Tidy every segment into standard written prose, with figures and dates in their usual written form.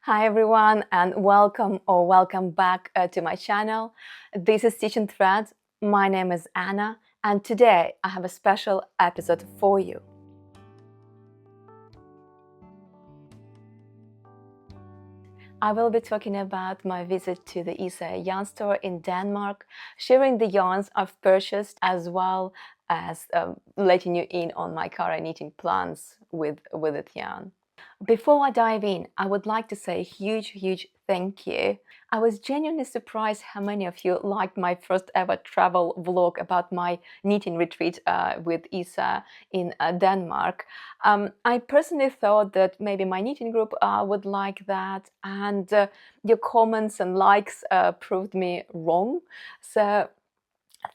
Hi everyone, and welcome back to my channel. This is Stitch and Thread. My name is Anna, and today I have a special episode for you. I will be talking about my visit to the Isager Yarn Store in Denmark, sharing the yarns I've purchased, as well as letting you in on my current knitting plans with that yarn. Before I dive in, I would like to say a huge thank you. I was genuinely surprised how many of you liked my first ever travel vlog about my knitting retreat with Isa in Denmark. I personally thought that maybe my knitting group would like that, and your comments and likes proved me wrong. So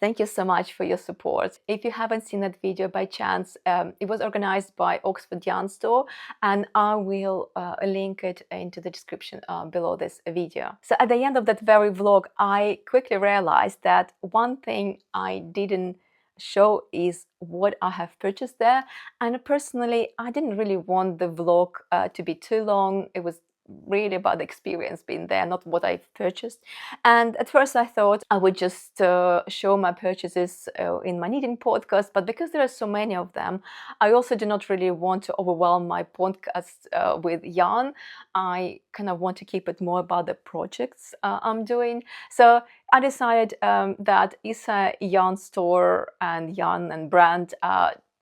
thank you so much for your support. If you haven't seen that video by chance, it was organized by Oxford Yarn Store, and I will link it into the description below this video. So at the end of that very vlog, I quickly realized that one thing I didn't show is what I have purchased there. And personally, I didn't really want the vlog to be too long. It was really about the experience being there, not what I've purchased. And at first I thought I would just show my purchases in my knitting podcast, but because there are so many of them, I also do not really want to overwhelm my podcast with yarn. I kind of want to keep it more about the projects I'm doing. So I decided that Isager Yarn Store and yarn and brand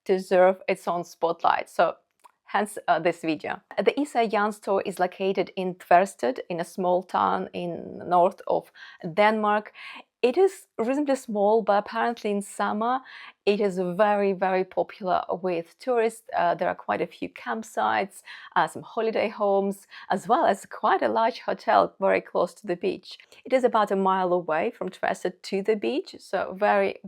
deserve its own spotlight. So hence this video. The Isager Yarn Store is located in Tvørsted, in a small town in north of Denmark. It is reasonably small, but apparently in summer it is very popular with tourists. There are quite a few campsites, some holiday homes, as well as quite a large hotel very close to the beach. It is about a mile away from Tvørsted to the beach, so very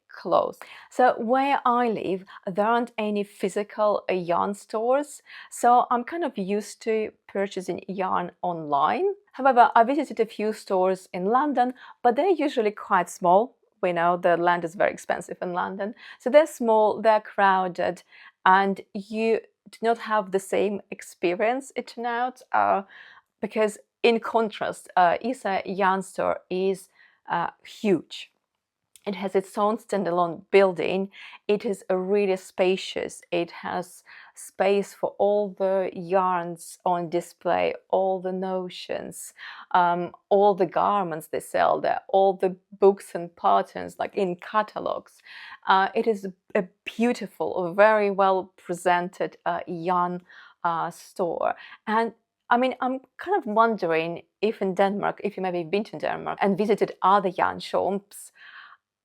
close. So where I live, there aren't any physical yarn stores, so I'm kind of used to purchasing yarn online. However, I visited a few stores in London, but they're usually quite small. We know the land is very expensive in London, so they're small, they're crowded, and you do not have the same experience, it turned out, because in contrast, Isager Yarn Store is huge. It has its own standalone building. It is really spacious. It has space for all the yarns on display, all the notions, all the garments they sell there, all the books and patterns like in catalogs. It is a beautiful, very well presented yarn store. And I mean, I'm kind of wondering if in Denmark, if you maybe been to Denmark and visited other yarn shops,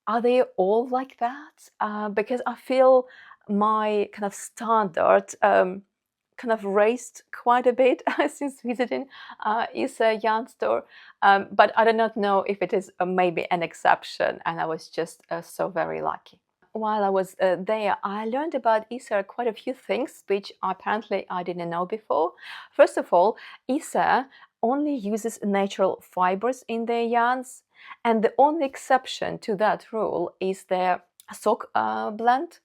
are they all like that? Because I feel my kind of standard kind of raised quite a bit since visiting Isager Yarn Store. But I do not know if it is maybe an exception, and I was just so very lucky. While I was there, I learned about Isager quite a few things, which apparently I didn't know before. First of all, Isager only uses natural fibers in their yarns, and the only exception to that rule is their sock blend.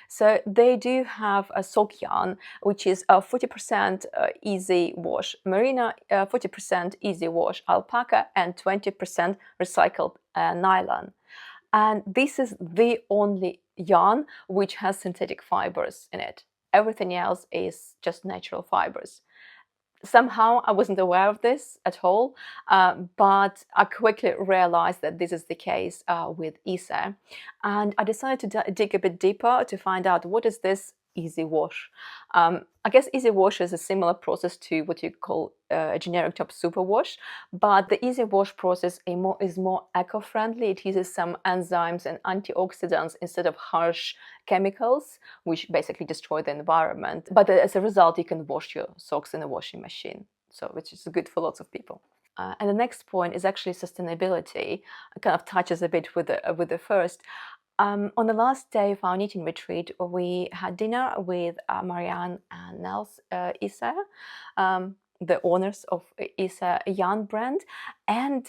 So they do have a sock yarn, which is 40% easy wash merino, 40% easy wash alpaca, and 20% recycled nylon. And this is the only yarn which has synthetic fibers in it. Everything else is just natural fibers. Somehow I wasn't aware of this at all, but I quickly realized that this is the case with Isager, and I decided to dig a bit deeper to find out what is this easy wash. I guess easy wash is a similar process to what you call a generic top super wash, but the easy wash process is more eco-friendly. It uses some enzymes and antioxidants instead of harsh chemicals, which basically destroy the environment. But as a result, you can wash your socks in a washing machine, so which is good for lots of people. And the next point is actually sustainability. It kind of touches a bit with the first. On the last day of our knitting retreat, we had dinner with Marianne and Nels Isager, the owners of Isager Yarn brand, and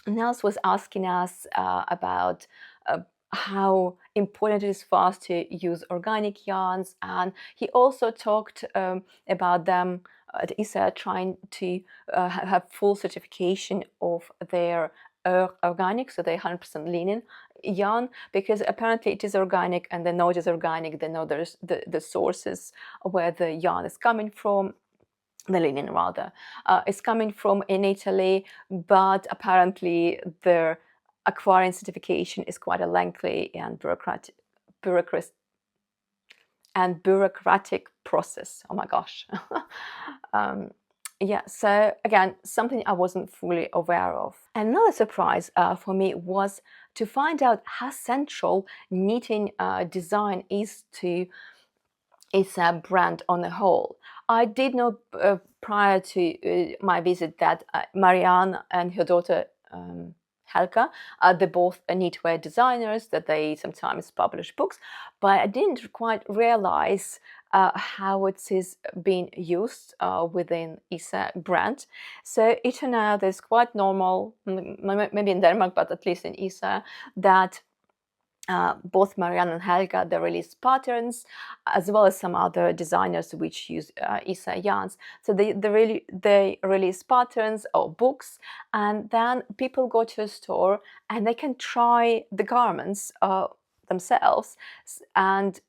Nels was asking us about how important it is for us to use organic yarns, and he also talked about them at Isager trying to have full certification of their organic, so they're 100% linen yarn, because apparently it is organic, and they know it is organic. They know there's the sources where the yarn is coming from. The linen, rather, is coming from in Italy, but apparently their acquiring certification is quite a lengthy and bureaucratic process. Oh my gosh. Yeah, so again, something I wasn't fully aware of. Another surprise for me was to find out how central knitting design is to its brand on the whole. I did know prior to my visit that Marianne and her daughter Helga, they're both knitwear designers, that they sometimes publish books, but I didn't quite realize how it is being used within Isager brand. So it turned out it's quite normal, maybe in Denmark, but at least in Isager, that both Marianne and Helga, they release patterns, as well as some other designers which use Isager yarns. So they release patterns or books, and then people go to a store and they can try the garments themselves, and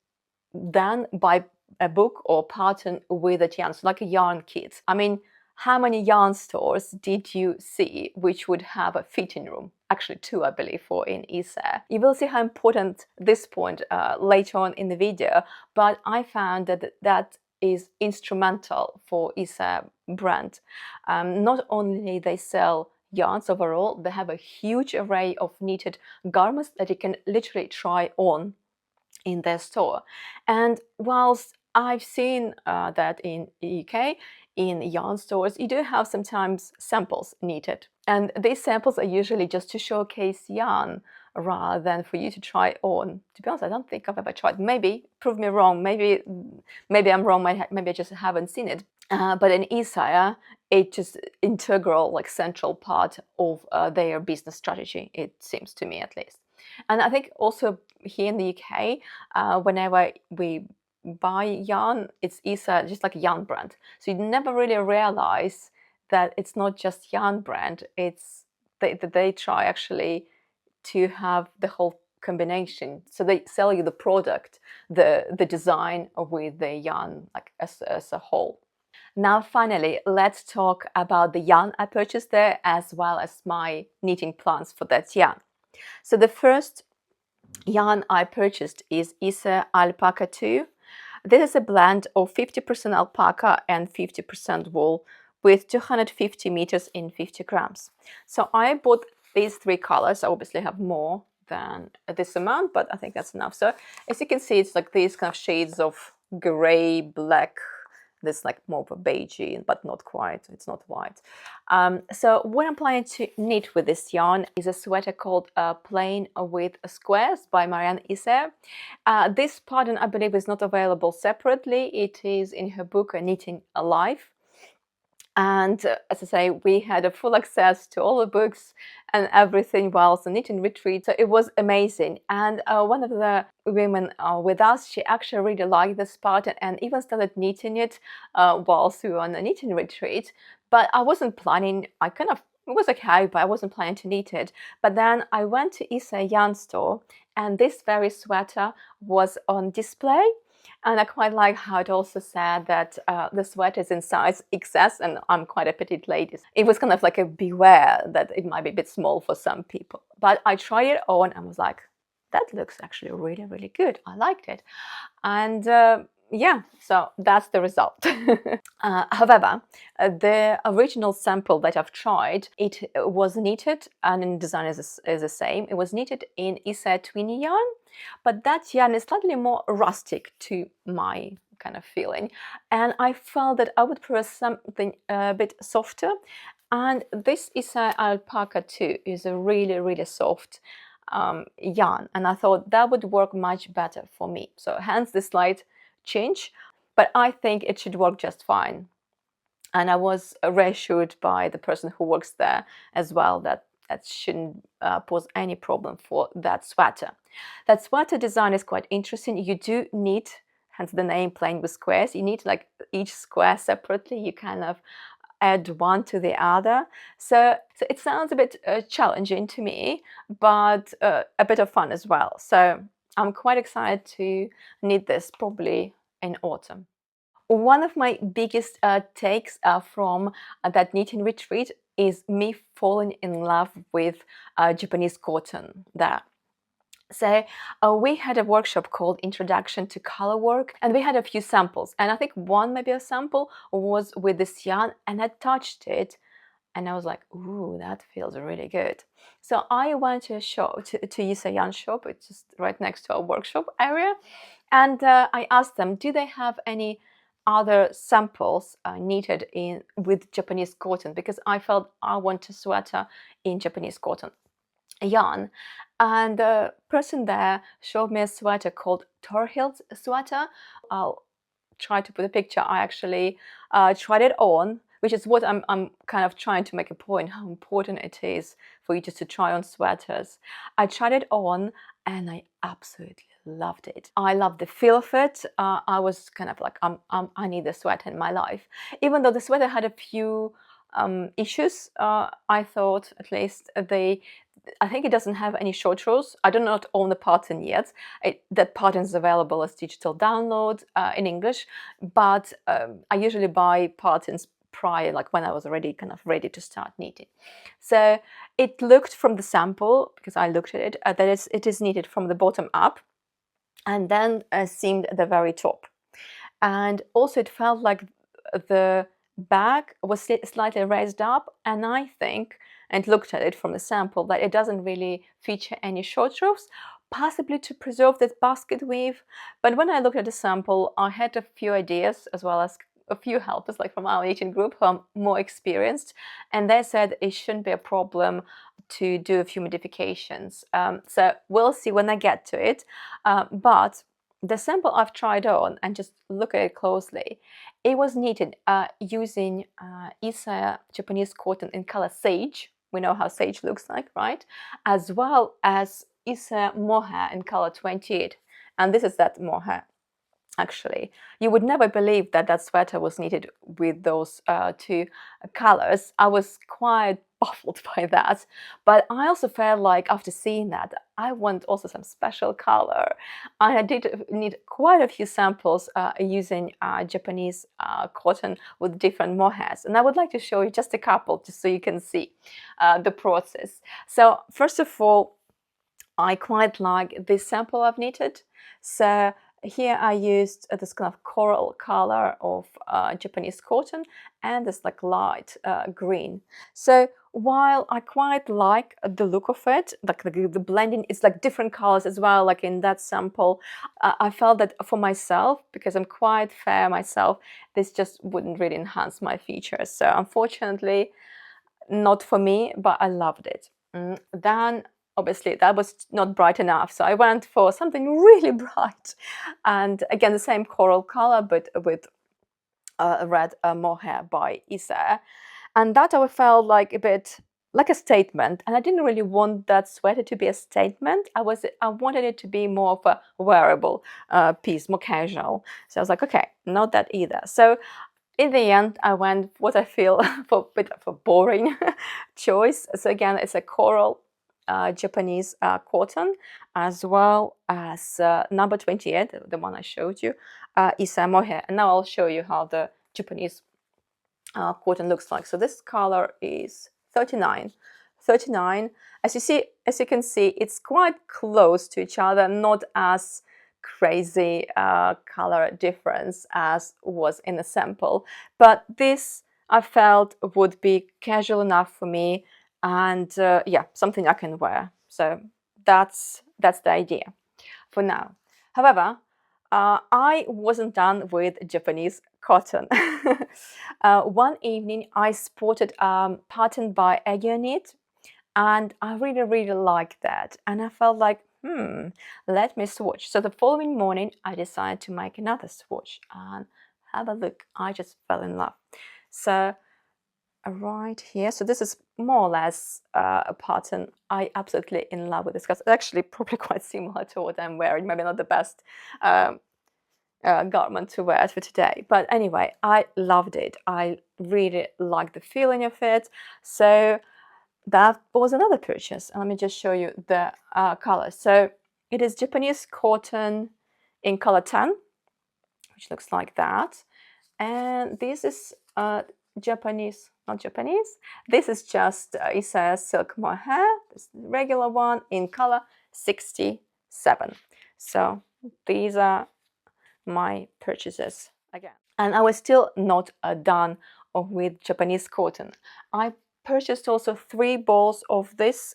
then buy a book or pattern with a yarn, so like a yarn kit. I mean, how many yarn stores did you see which would have a fitting room? Actually 2, I believe, for in Isager. You will see how important this point later on in the video, but I found that that is instrumental for Isager brand. Not only they sell yarns overall, they have a huge array of knitted garments that you can literally try on in their store. And whilst I've seen that in the UK, in yarn stores, you do have sometimes samples knitted. And these samples are usually just to showcase yarn rather than for you to try on. To be honest, I don't think I've ever tried. Maybe, prove me wrong, maybe I'm wrong, maybe I just haven't seen it. But in Isager, it's just integral, like central part of their business strategy, it seems to me at least. And I think also here in the UK, whenever we buy yarn, it's Isager, just like a yarn brand. So you never really realize that it's not just yarn brand, it's they try actually to have the whole combination. So they sell you the product, the design with the yarn, like as a whole. Now finally, let's talk about the yarn I purchased there, as well as my knitting plans for that yarn. So the first yarn I purchased is Isager Alpaca 2. This is a blend of 50% alpaca and 50% wool with 250 meters in 50 grams. So I bought these 3 colors. I obviously have more than this amount, but I think that's enough. So as you can see, it's like these kind of shades of gray, black, this like more of a beigey, but not quite, it's not white. So what I'm planning to knit with this yarn is a sweater called Plain with Squares by Marianne Isager. This pattern, I believe, is not available separately. It is in her book Knitting Alive. And as I say, we had a full access to all the books and everything whilst the knitting retreat. So it was amazing. And one of the women with us, she actually really liked this pattern and even started knitting it whilst we were on a knitting retreat. But I wasn't planning, it was okay, but I wasn't planning to knit it. But then I went to Isager Yarn Store, and this very sweater was on display. And I quite like how it also said that the sweater is in size XS, and I'm quite a petite lady. It was kind of like a beware that it might be a bit small for some people. But I tried it on and was like, that looks actually really, really good. I liked it. And yeah, so that's the result. However, the original sample that I've tried, it was knitted, and in design is the same. It was knitted in Isager Twinny yarn, but that yarn is slightly more rustic to my kind of feeling. And I felt that I would prefer something a bit softer. And this Isager Alpaca 2 is a really, really soft yarn. And I thought that would work much better for me. So hence the slight change, but I think it should work just fine. And I was reassured by the person who works there as well that shouldn't pose any problem for that sweater. That sweater design is quite interesting. You do need hence the name Playing with Squares. You need like each square separately. You kind of add one to the other. So it sounds a bit challenging to me, but a bit of fun as well. So I'm quite excited to knit this probably in autumn. One of my biggest takes from that knitting retreat is me falling in love with Japanese cotton there. So we had a workshop called Introduction to Color Work, and we had a few samples. And I think one, maybe a sample, was with this yarn, and I touched it, and I was like, ooh, that feels really good. So I went to a shop, to Isager Yarn Shop, it's just right next to our workshop area, and I asked them, do they have any other samples knitted in with Japanese cotton? Because I felt I want a sweater in Japanese cotton yarn. And the person there showed me a sweater called Torhild's sweater. I'll try to put a picture. I actually tried it on, which is what I'm kind of trying to make a point, how important it is for you just to try on sweaters. I tried it on and I absolutely loved it. I loved the feel of it. I was kind of like, I need a sweater in my life. Even though the sweater had a few issues, I thought at least I think it doesn't have any short rows. I do not own the pattern yet. That pattern is available as digital download in English, but I usually buy patterns prior, like when I was already kind of ready to start knitting. So it looked from the sample, because I looked at it, that it is knitted from the bottom up and then seamed at the very top. And also it felt like the bag was slightly raised up, and I think, and looked at it from the sample, that it doesn't really feature any short rows, possibly to preserve that basket weave. But when I looked at the sample, I had a few ideas, as well as a few helpers, like from our knitting group, who are more experienced, and they said it shouldn't be a problem to do a few modifications. So we'll see when I get to it. But the sample I've tried on, and just look at it closely, it was knitted using Isager Japanese cotton in color Sage. We know how Sage looks like, right? As well as Isager mohair in color 28. And this is that mohair. Actually, you would never believe that that sweater was knitted with those two colors. I was quite baffled by that, but I also felt like after seeing that, I want also some special color. I did need quite a few samples using Japanese cotton with different mohairs, and I would like to show you just a couple, just so you can see the process. So first of all, I quite like this sample I've knitted. So here I used this kind of coral color of Japanese cotton and this like light green. So while I quite like the look of it, like the blending, it's like different colors as well, like in that sample, I felt that for myself, because I'm quite fair myself, this just wouldn't really enhance my features. So unfortunately, not for me, but I loved it. Then obviously that was not bright enough, so I went for something really bright, and again the same coral color, but with a red mohair by Isager, and that I felt like a bit like a statement, and I didn't really want that sweater to be a statement. I wanted it to be more of a wearable piece, more casual. So I was like, okay, not that either. So in the end, I went what I feel for a bit of a boring choice. So again, it's a coral Japanese cotton, as well as number 28, the one I showed you, Isager mohair. And now I'll show you how the Japanese cotton looks like. So this color is 39. 39. As you can see, it's quite close to each other, not as crazy color difference as was in the sample. But this I felt would be casual enough for me, and yeah, something I can wear. So that's the idea for now. However, I wasn't done with Japanese cotton. One evening I spotted a pattern by aegyoknit, and I really liked that, and I felt like, let me swatch. So the following morning I decided to make another swatch, and have a look, I just fell in love. So right here, so this is more or less a pattern. I absolutely in love with this because it's actually probably quite similar to what I'm wearing, maybe not the best garment to wear for today. But anyway, I loved it. I really liked the feeling of it. So that was another purchase. And let me just show you the color. So it is Japanese cotton in color 10, which looks like that. And this is Japanese, not Japanese. This is just Isager silk mohair, this regular one in color 67. So these are my purchases again. And I was still not done with Japanese cotton. I purchased also 3 balls of this.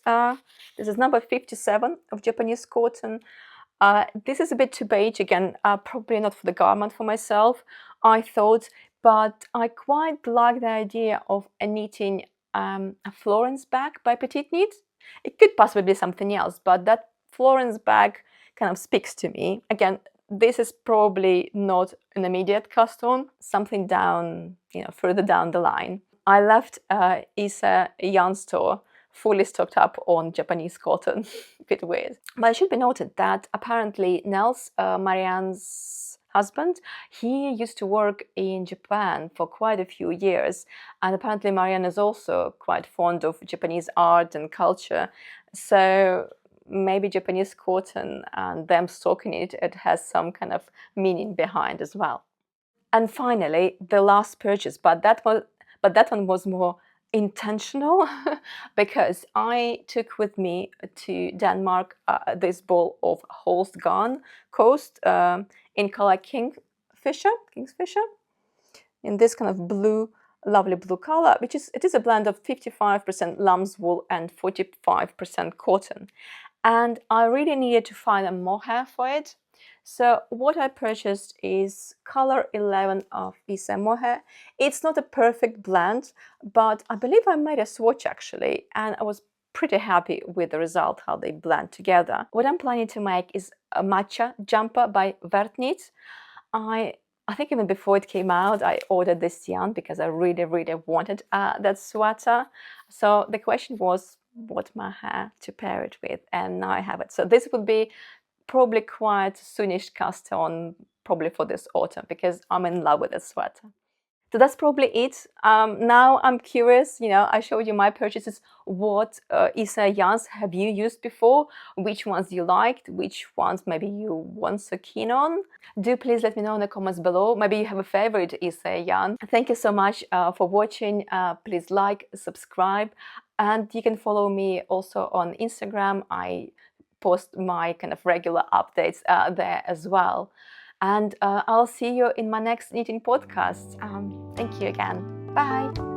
This is number 57 of Japanese cotton. This is a bit too beige again, probably not for the garment for myself, I thought, but I quite like the idea of knitting a Florence bag by PetiteKnit. It could possibly be something else, but that Florence bag kind of speaks to me. Again, this is probably not an immediate cast on, something down, further down the line. I left Isager Yarn Store fully stocked up on Japanese cotton. A bit weird. But it should be noted that apparently Nels, Marianne's husband, he used to work in Japan for quite a few years. And apparently Marianne is also quite fond of Japanese art and culture. So maybe Japanese cotton and them stocking it, it has some kind of meaning behind as well. And finally, the last purchase, but that one was more intentional because I took with me to Denmark this ball of Holst Coast in color Kingfisher, in this kind of blue, lovely blue color, it is a blend of 55% lamb's wool and 45% cotton. And I really needed to find a mohair for it. So what I purchased is color 11 of Isager mohair. It's not a perfect blend, but I believe I made a swatch actually, and I was pretty happy with the result, how they blend together. What I'm planning to make is a MATCHA jumper by Vert. I think even before it came out, I ordered this yarn because I really, really wanted that sweater. So the question was what mohair to pair it with, and now I have it. So this would be probably quite soonish cast on, probably for this autumn, because I'm in love with this sweater. So that's probably it. Now I'm curious, I showed you my purchases. What Isager yarns have you used before? Which ones you liked? Which ones maybe you weren't so keen on? Do please let me know in the comments below. Maybe you have a favorite Isager yarn. Thank you so much for watching. Please like, subscribe, and you can follow me also on Instagram. I post my kind of regular updates there as well. And I'll see you in my next knitting podcast. Thank you again. Bye.